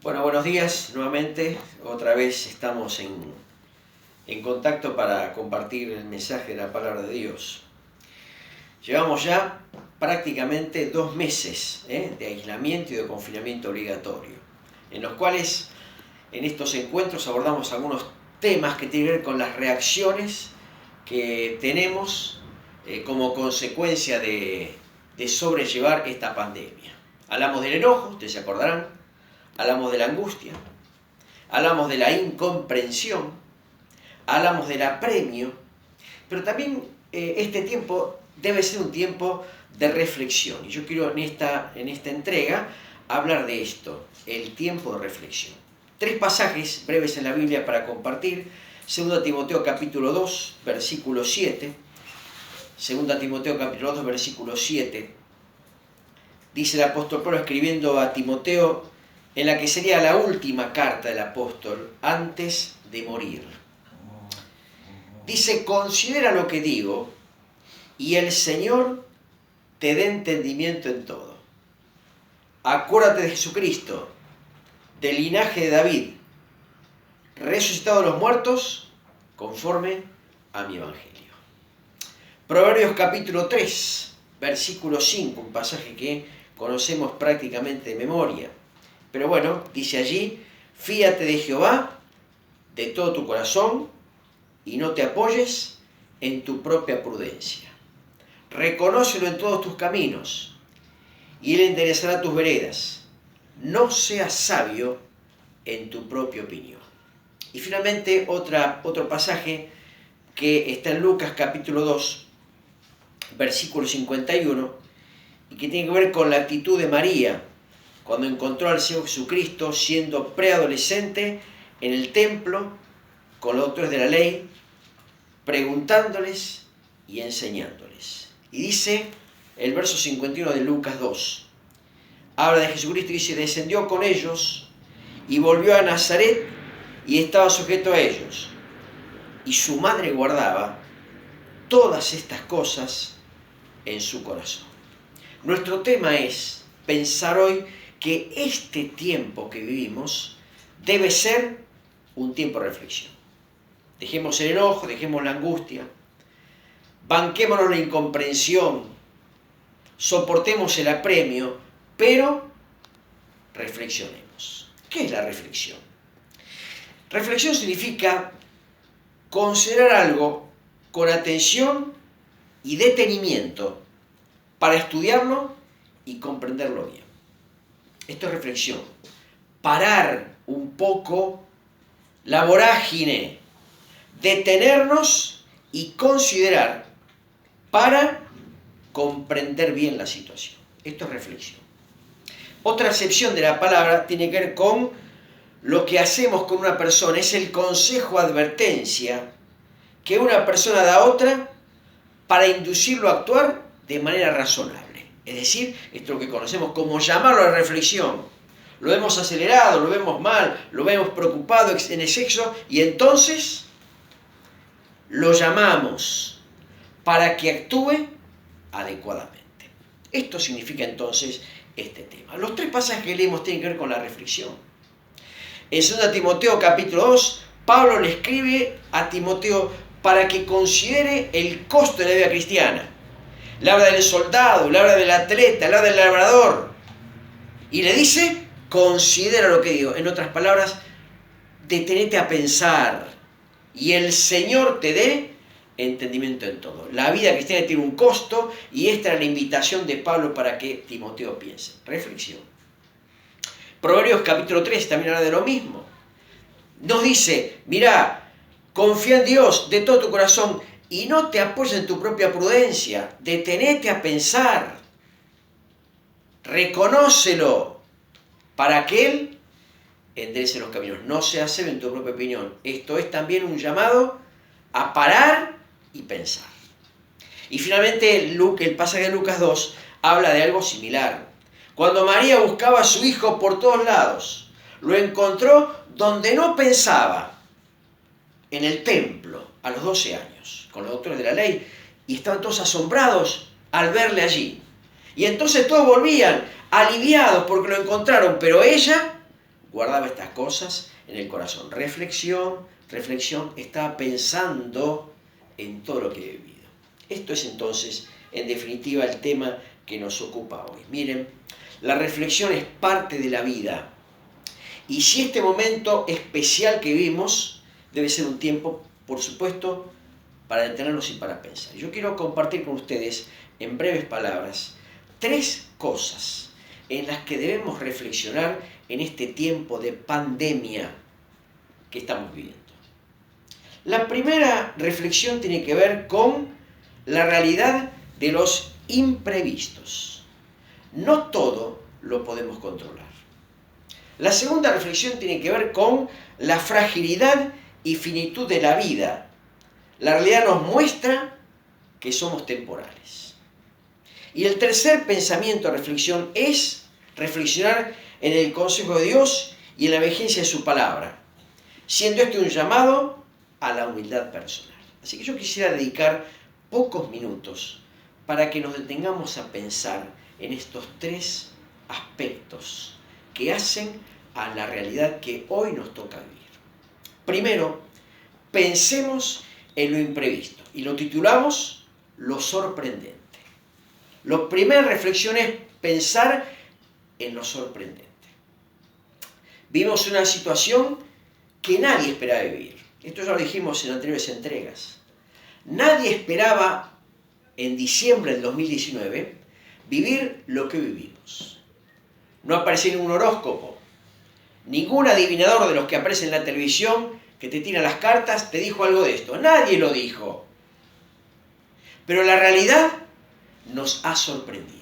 Bueno, buenos días nuevamente. Otra vez estamos en contacto para compartir el mensaje de la palabra de Dios. Llevamos ya prácticamente 2 meses de aislamiento y de confinamiento obligatorio, en los cuales en estos encuentros abordamos algunos temas que tienen que ver con las reacciones que tenemos como consecuencia de sobrellevar esta pandemia. Hablamos del enojo, ustedes se acordarán. Hablamos de la angustia, hablamos de la incomprensión, hablamos del apremio, pero también este tiempo debe ser un tiempo de reflexión. Y yo quiero en esta entrega hablar de esto, el tiempo de reflexión. 3 pasajes breves en la Biblia para compartir. 2 Timoteo capítulo 2, versículo 7. 2 Timoteo capítulo 2, versículo 7. Dice el apóstol Pablo escribiendo a Timoteo, en la que sería la última carta del apóstol antes de morir. Dice, considera lo que digo y el Señor te dé entendimiento en todo. Acuérdate de Jesucristo, del linaje de David, resucitado de los muertos, conforme a mi evangelio. Proverbios capítulo 3, versículo 5, un pasaje que conocemos prácticamente de memoria. Pero bueno, dice allí, fíate de Jehová de todo tu corazón y no te apoyes en tu propia prudencia. Reconócelo en todos tus caminos y Él enderezará tus veredas. No seas sabio en tu propia opinión. Y finalmente otro pasaje que está en Lucas capítulo 2, versículo 51, y que tiene que ver con la actitud de María cuando encontró al Señor Jesucristo siendo preadolescente en el templo con los doctores de la ley, preguntándoles y enseñándoles. Y dice el verso 51 de Lucas 2, habla de Jesucristo y dice, descendió con ellos y volvió a Nazaret y estaba sujeto a ellos. Y su madre guardaba todas estas cosas en su corazón. Nuestro tema es pensar hoy que este tiempo que vivimos debe ser un tiempo de reflexión. Dejemos el enojo, dejemos la angustia, banquémonos la incomprensión, soportemos el apremio, pero reflexionemos. ¿Qué es la reflexión? Reflexión significa considerar algo con atención y detenimiento para estudiarlo y comprenderlo bien. Esto es reflexión. Parar un poco la vorágine, detenernos y considerar para comprender bien la situación. Esto es reflexión. Otra acepción de la palabra tiene que ver con lo que hacemos con una persona. Es el consejo o advertencia que una persona da a otra para inducirlo a actuar de manera razonable. Es decir, esto es lo que conocemos como llamarlo a la reflexión. Lo vemos acelerado, lo vemos mal, lo vemos preocupado en exceso y entonces lo llamamos para que actúe adecuadamente. Esto significa entonces este tema. Los 3 pasajes que leemos tienen que ver con la reflexión. En 2 Timoteo capítulo 2, Pablo le escribe a Timoteo para que considere el costo de la vida cristiana. Le habla del soldado, le habla del atleta, le habla del labrador. Y le dice, considera lo que digo. En otras palabras, detenete a pensar. Y el Señor te dé entendimiento en todo. La vida cristiana tiene un costo y esta es la invitación de Pablo para que Timoteo piense. Reflexión. Proverbios capítulo 3 también habla de lo mismo. Nos dice, mira, confía en Dios de todo tu corazón y no te apoyes en tu propia prudencia. Detenete a pensar. Reconócelo para que Él enderece los caminos. No seas sabio en tu propia opinión. Esto es también un llamado a parar y pensar. Y finalmente el pasaje de Lucas 2 habla de algo similar. Cuando María buscaba a su hijo por todos lados, lo encontró donde no pensaba, en el templo, a los 12 años, con los doctores de la ley, y estaban todos asombrados al verle allí. Y entonces todos volvían aliviados porque lo encontraron, pero ella guardaba estas cosas en el corazón. Reflexión, estaba pensando en todo lo que he vivido. Esto es entonces, en definitiva, el tema que nos ocupa hoy. Miren, la reflexión es parte de la vida. Y si este momento especial que vivimos debe ser un tiempo, por supuesto, para detenernos y para pensar. Yo quiero compartir con ustedes, en breves palabras, 3 cosas en las que debemos reflexionar en este tiempo de pandemia que estamos viviendo. La primera reflexión tiene que ver con la realidad de los imprevistos. No todo lo podemos controlar. La segunda reflexión tiene que ver con la fragilidad y finitud de la vida. La realidad nos muestra que somos temporales. Y el tercer pensamiento, reflexión, es reflexionar en el consejo de Dios y en la vigencia de su palabra, siendo este un llamado a la humildad personal. Así que yo quisiera dedicar pocos minutos para que nos detengamos a pensar en estos 3 aspectos que hacen a la realidad que hoy nos toca vivir. Primero, pensemos en lo imprevisto y lo titulamos lo sorprendente. La primera reflexión es pensar en lo sorprendente. Vivimos una situación que nadie esperaba vivir. Esto ya lo dijimos en anteriores entregas. Nadie esperaba en diciembre del 2019 vivir lo que vivimos. No apareció ningún horóscopo. Ningún adivinador de los que aparecen en la televisión que te tira las cartas te dijo algo de esto. Nadie lo dijo. Pero la realidad nos ha sorprendido.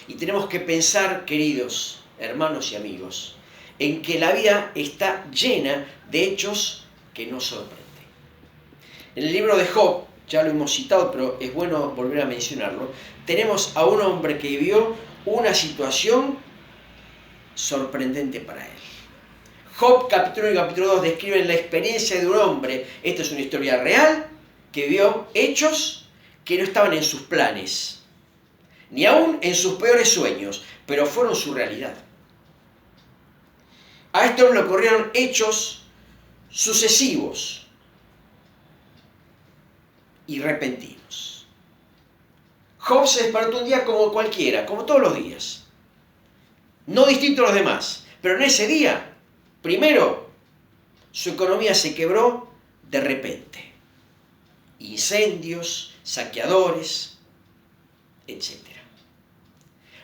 Y tenemos que pensar, queridos hermanos y amigos, en que la vida está llena de hechos que nos sorprenden. En el libro de Job, ya lo hemos citado, pero es bueno volver a mencionarlo, tenemos a un hombre que vivió una situación sorprendente para él. Job capítulo 1 y capítulo 2 describen la experiencia de un hombre, esta es una historia real, que vio hechos que no estaban en sus planes, ni aún en sus peores sueños, pero fueron su realidad. A este hombre le ocurrieron hechos sucesivos y repentinos. Job se despertó un día como cualquiera, como todos los días, no distinto a los demás, pero en ese día, primero, su economía se quebró de repente. Incendios, saqueadores, etc.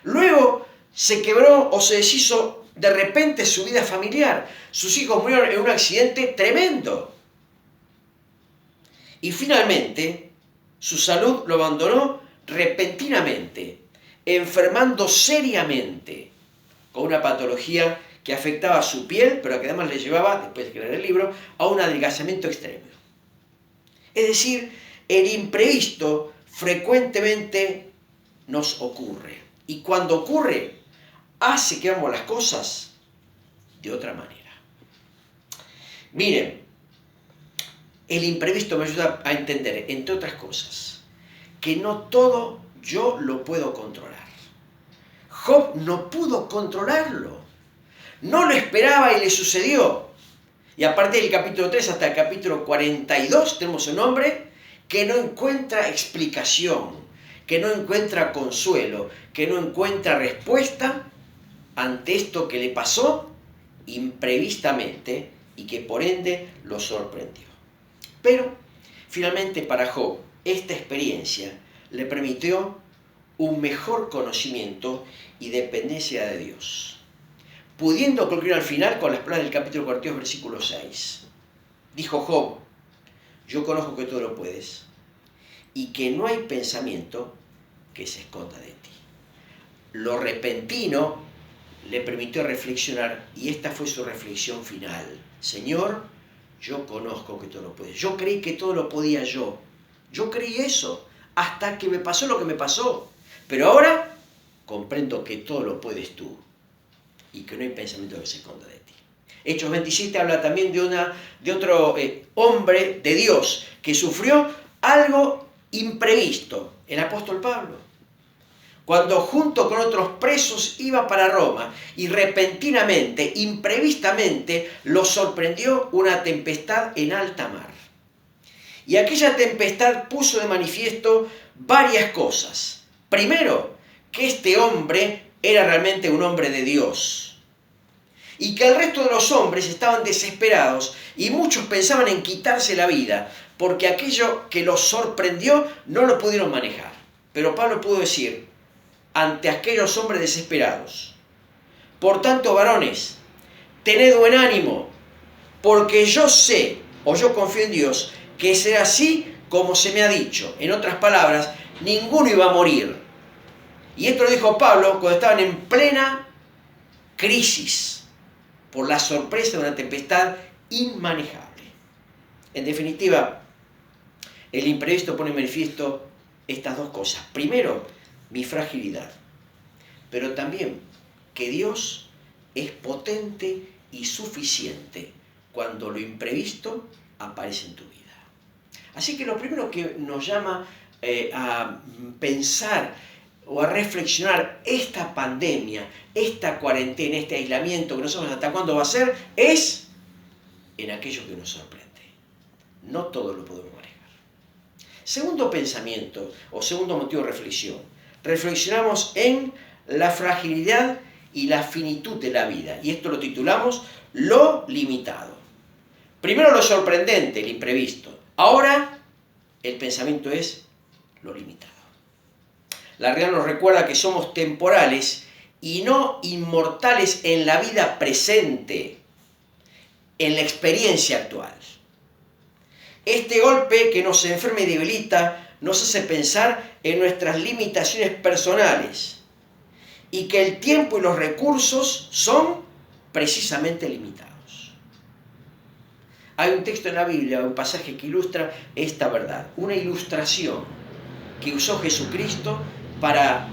Luego se quebró o se deshizo de repente su vida familiar. Sus hijos murieron en un accidente tremendo. Y finalmente, su salud lo abandonó repentinamente, enfermando seriamente con una patología que afectaba a su piel, pero que además le llevaba, después de leer el libro, a un adelgazamiento extremo. Es decir, el imprevisto frecuentemente nos ocurre. Y cuando ocurre, hace que veamos las cosas de otra manera. Miren, el imprevisto me ayuda a entender, entre otras cosas, que no todo yo lo puedo controlar. Job no pudo controlarlo. No lo esperaba y le sucedió. Y a partir del capítulo 3 hasta el capítulo 42 tenemos un hombre que no encuentra explicación, que no encuentra consuelo, que no encuentra respuesta ante esto que le pasó imprevistamente y que por ende lo sorprendió. Pero finalmente para Job esta experiencia le permitió un mejor conocimiento y dependencia de Dios, pudiendo concluir al final con las palabras del capítulo 42, versículo 6. Dijo Job: yo conozco que todo lo puedes y que no hay pensamiento que se esconda de ti. Lo repentino le permitió reflexionar y esta fue su reflexión final. Señor, yo conozco que todo lo puedes. Yo creí que todo lo podía yo. Yo creí eso hasta que me pasó lo que me pasó. Pero ahora comprendo que todo lo puedes tú y que no hay pensamiento que se esconda de ti. Hechos 27 habla también de otro hombre de Dios que sufrió algo imprevisto, el apóstol Pablo. cuando junto con otros presos iba para Roma y repentinamente, imprevistamente, lo sorprendió una tempestad en alta mar. Y aquella tempestad puso de manifiesto varias cosas. Primero, que este hombre era realmente un hombre de Dios. Y que el resto de los hombres estaban desesperados y muchos pensaban en quitarse la vida, porque aquello que los sorprendió no lo pudieron manejar. Pero Pablo pudo decir, ante aquellos hombres desesperados: por tanto, varones, tened buen ánimo, porque yo sé, o yo confío en Dios, que será así como se me ha dicho. En otras palabras, ninguno iba a morir. Y esto lo dijo Pablo cuando estaban en plena crisis por la sorpresa de una tempestad inmanejable. En definitiva, el imprevisto pone en manifiesto estas dos cosas. Primero, mi fragilidad, pero también que Dios es potente y suficiente cuando lo imprevisto aparece en tu vida. Así que lo primero que nos llama a pensar o a reflexionar esta pandemia, esta cuarentena, este aislamiento que no sabemos hasta cuándo va a ser, es en aquello que nos sorprende. No todo lo podemos manejar. Segundo pensamiento o segundo motivo de reflexión. Reflexionamos en la fragilidad y la finitud de la vida. Y esto lo titulamos lo limitado. Primero lo sorprendente, el imprevisto. Ahora el pensamiento es lo limitado. La realidad nos recuerda que somos temporales y no inmortales en la vida presente, en la experiencia actual. Este golpe que nos enferma y debilita nos hace pensar en nuestras limitaciones personales y que el tiempo y los recursos son precisamente limitados. Hay un texto en la Biblia, un pasaje que ilustra esta verdad, una ilustración que usó Jesucristo para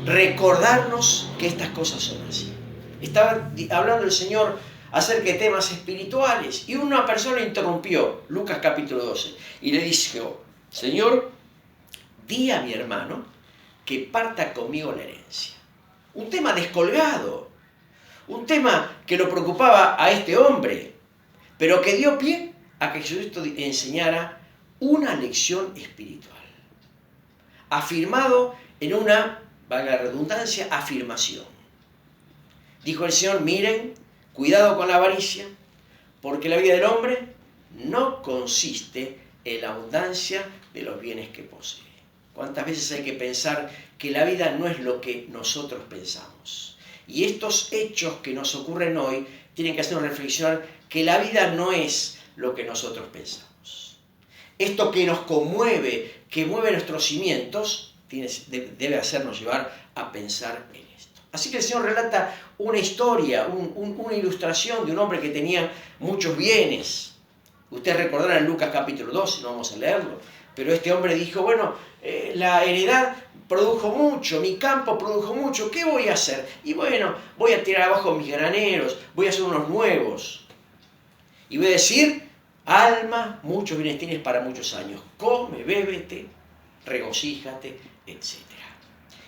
recordarnos que estas cosas son así. Estaba hablando el Señor acerca de temas espirituales y una persona interrumpió, Lucas capítulo 12, y le dijo: Señor, di a mi hermano que parta conmigo la herencia. Un tema descolgado, un tema que lo preocupaba a este hombre, pero que dio pie a que Jesucristo enseñara una lección espiritual, afirmado en una, valga la redundancia, afirmación. Dijo el Señor: miren, cuidado con la avaricia, porque la vida del hombre no consiste en la abundancia de los bienes que posee. ¿Cuántas veces hay que pensar que la vida no es lo que nosotros pensamos? Y estos hechos que nos ocurren hoy tienen que hacernos reflexionar que la vida no es lo que nosotros pensamos. Esto que nos conmueve, que mueve nuestros cimientos, debe hacernos llevar a pensar en esto. Así que el Señor relata una historia, una ilustración de un hombre que tenía muchos bienes. Ustedes recordarán en Lucas capítulo 12, no vamos a leerlo, pero este hombre dijo: bueno, la heredad produjo mucho, mi campo produjo mucho, ¿qué voy a hacer? Y bueno, voy a tirar abajo mis graneros, voy a hacer unos nuevos. Y voy a decir: alma, muchos bienes tienes para muchos años, come, bébete, regocíjate, etc.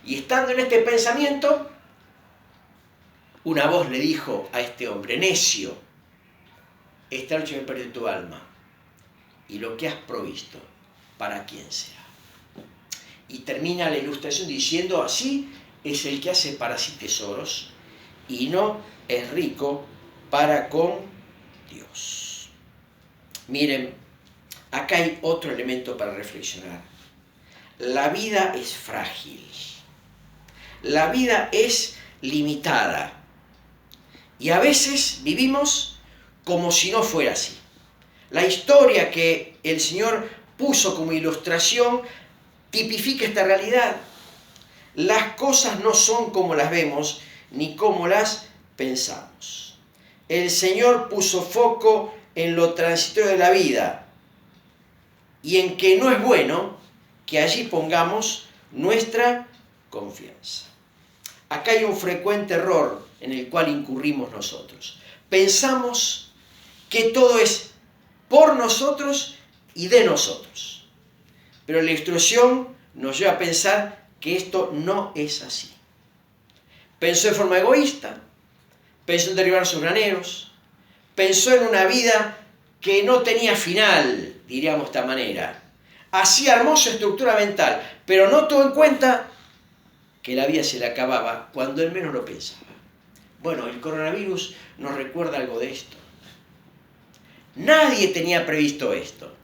Y estando en este pensamiento, una voz le dijo a este hombre: necio, esta noche me perdió tu alma, y lo que has provisto, ¿para quién será? Y termina la ilustración diciendo: así es el que hace para sí tesoros y no es rico para con Dios. Miren, acá hay otro elemento para reflexionar. La vida es frágil. La vida es limitada. Y a veces vivimos como si no fuera así. La historia que el Señor puso como ilustración tipifica esta realidad. Las cosas no son como las vemos ni como las pensamos. El Señor puso foco en lo transitorio de la vida y en que no es bueno que allí pongamos nuestra confianza. Acá hay un frecuente error en el cual incurrimos nosotros. Pensamos que todo es por nosotros y de nosotros. Pero la ilustración nos lleva a pensar que esto no es así. Pensó en forma egoísta, pensó en derribar sus graneros, pensó en una vida que no tenía final, diríamos de esta manera. Así armó su estructura mental, pero no tuvo en cuenta que la vida se le acababa cuando él menos lo pensaba. Bueno, el coronavirus nos recuerda algo de esto. Nadie tenía previsto esto.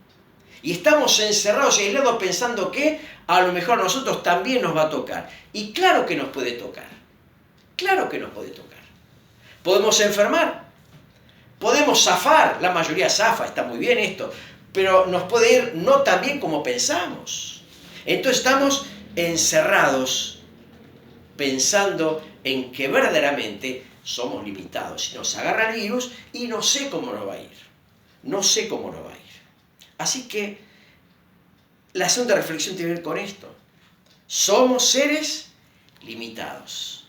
Y estamos encerrados y aislados pensando que a lo mejor a nosotros también nos va a tocar. Y claro que nos puede tocar. Claro que nos puede tocar. Podemos enfermar. Podemos zafar. La mayoría zafa, está muy bien esto. Pero nos puede ir no tan bien como pensamos. Entonces estamos encerrados pensando en que verdaderamente somos limitados. Y nos agarra el virus y no sé cómo nos va a ir. No sé cómo nos va a ir. Así que la segunda reflexión tiene que ver con esto. Somos seres limitados.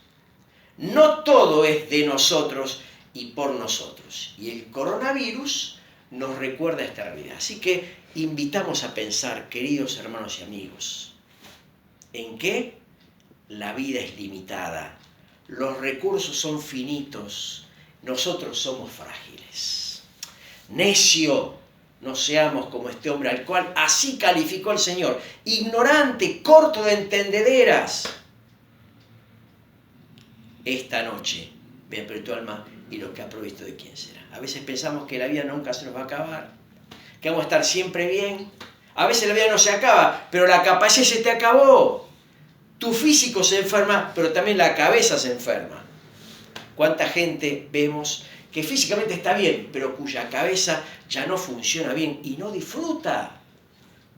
No todo es de nosotros y por nosotros. Y el coronavirus nos recuerda esta realidad. Así que invitamos a pensar, queridos hermanos y amigos, en que la vida es limitada, los recursos son finitos, nosotros somos frágiles. Necio, no seamos como este hombre al cual así calificó el Señor, ignorante, corto de entendederas. Esta noche ve a tu alma y lo que ha provisto de quién será. A veces pensamos que la vida nunca se nos va a acabar, que vamos a estar siempre bien. A veces la vida no se acaba, pero la capacidad se te acabó. Tu físico se enferma, pero también la cabeza se enferma. ¿Cuánta gente vemos que físicamente está bien, pero cuya cabeza ya no funciona bien y no disfruta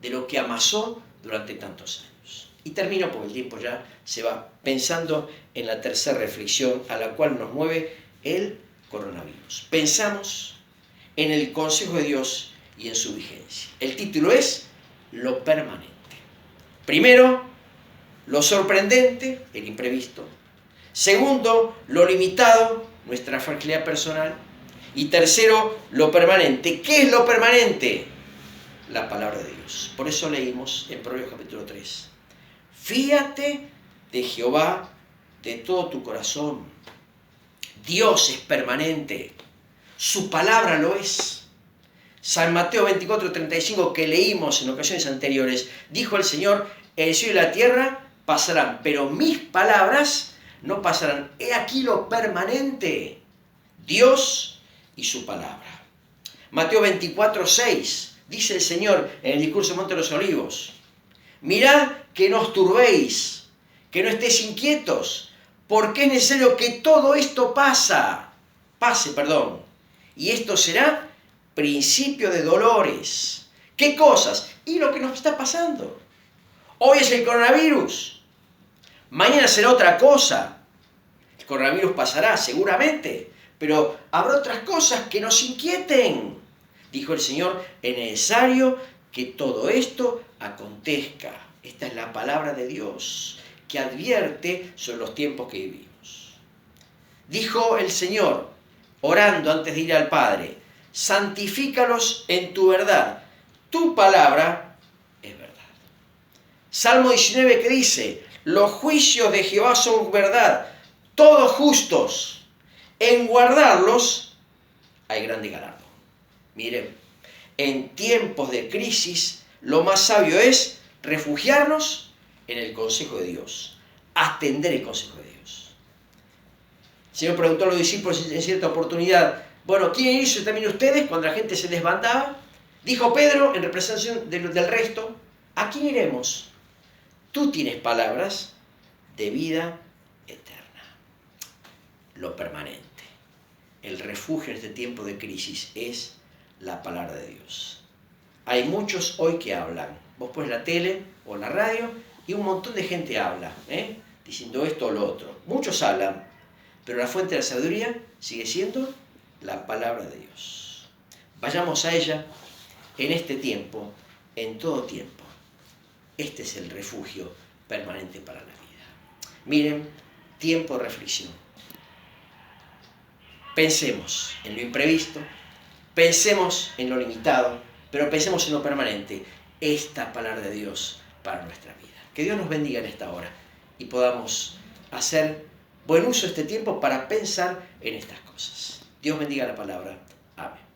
de lo que amasó durante tantos años? Y termino porque el tiempo ya se va, pensando en la tercera reflexión a la cual nos mueve el coronavirus. Pensamos en el consejo de Dios y en su vigencia. El título es Lo permanente. Primero, lo sorprendente, el imprevisto. Segundo, lo limitado, nuestra fragilidad personal. Y tercero, lo permanente. ¿Qué es lo permanente? La palabra de Dios. Por eso leímos en Proverbios capítulo 3. Fíate de Jehová de todo tu corazón. Dios es permanente. Su palabra lo es. San Mateo 24:35 que leímos en ocasiones anteriores, dijo el Señor, el cielo y la tierra pasarán, pero mis palabras no pasarán. He aquí lo permanente, Dios y su palabra. Mateo 24:6, dice el Señor en el discurso del Monte de los Olivos, mirad que no os turbéis, que no estéis inquietos, porque es necesario que todo esto pase, y esto será principio de dolores. ¿Qué cosas? Y lo que nos está pasando. Hoy es el coronavirus. Mañana será otra cosa. El coronavirus pasará seguramente, pero habrá otras cosas que nos inquieten. Dijo el Señor, es necesario que todo esto acontezca. Esta es la palabra de Dios que advierte sobre los tiempos que vivimos. Dijo el Señor, orando antes de ir al Padre, santifícalos en tu verdad. Tu palabra es verdad. Salmo 19 que dice, los juicios de Jehová son verdad, todos justos. En guardarlos hay grande galardón. Miren, en tiempos de crisis, lo más sabio es refugiarnos en el consejo de Dios, atender el consejo de Dios. El Señor preguntó a los discípulos en cierta oportunidad, bueno, ¿quieren irse también ustedes cuando la gente se desbandaba? Dijo Pedro, en representación del resto, ¿a quién iremos? Tú tienes palabras de vida eterna. Lo permanente, el refugio en este tiempo de crisis es la palabra de Dios. Hay muchos hoy que hablan. Vos pones la tele o la radio y un montón de gente habla, diciendo esto o lo otro. Muchos hablan, pero la fuente de la sabiduría sigue siendo la palabra de Dios. Vayamos a ella en este tiempo, en todo tiempo. Este es el refugio permanente para la vida. Miren, tiempo de reflexión. Pensemos en lo imprevisto, pensemos en lo limitado, pero pensemos en lo permanente. Esta palabra de Dios para nuestra vida. Que Dios nos bendiga en esta hora. y podamos hacer buen uso de este tiempo para pensar en estas cosas. Dios bendiga la palabra. Amén.